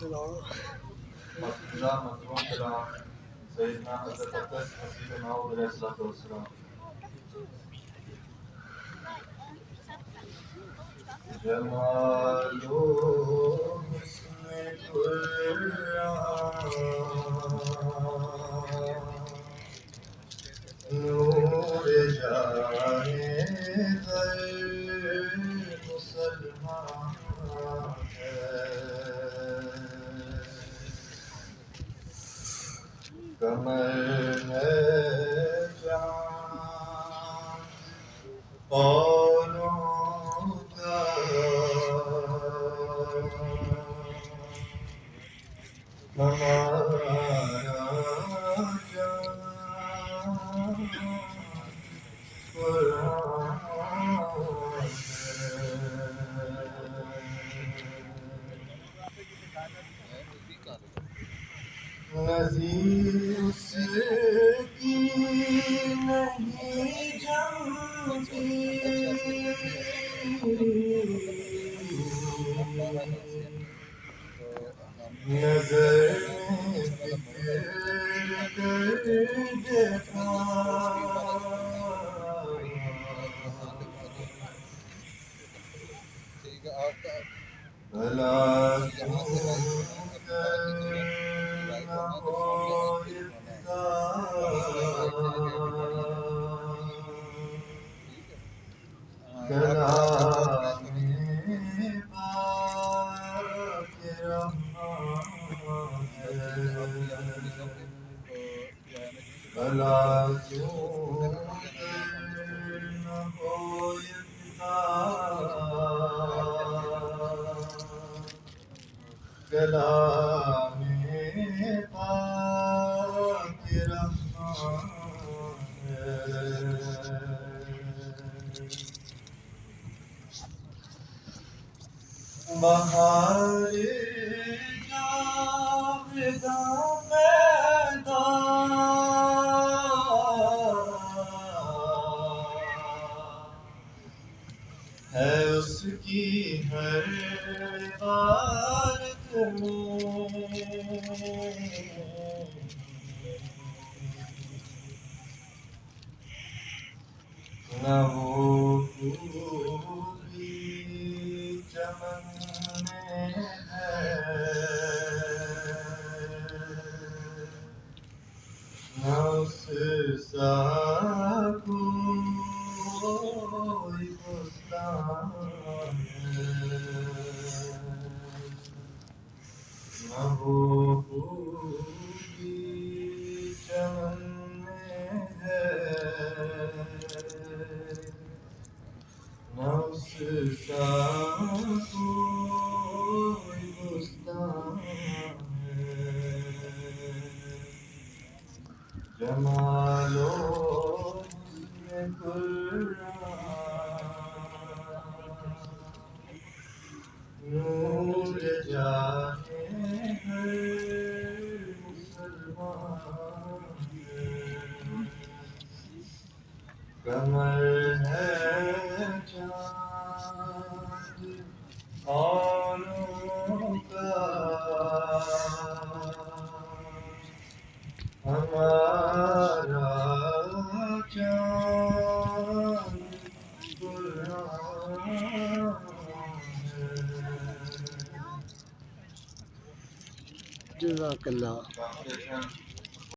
السلام. مقبوضہ مظلوم کلام سیدنا حضرت اقدس مسیح موعود علیہ السلام. جمال و حسن قرآن نور جانے ہر مسلمان ہے. کمر ہے جان اولوں کا ہمارا جان قرآن ہے. نظیر اس کی نہیں جمتی نظر میں فکر کر دیکھا بھلا کیوں کرنا ہو کلام پاک رحمان ہے. بھلا کیوں کرنا ہو کلام پاک رحمان ہے. بہار جاوداں میدان ہے اس کی ہر عبارت میں. نہ وہ خوبی چمن میں ہے نہ اس سا کوئی بستان ہے. نہ وہ خوبی چمن میں ہے نہ اس سا کوئی بستان ہے. جمال و حسن قرآن نور جانے ہر مسلمان ہے. کمر ہے چاند اولوں کا ہمارا چاند قرآن ہے. جزاک اللہ.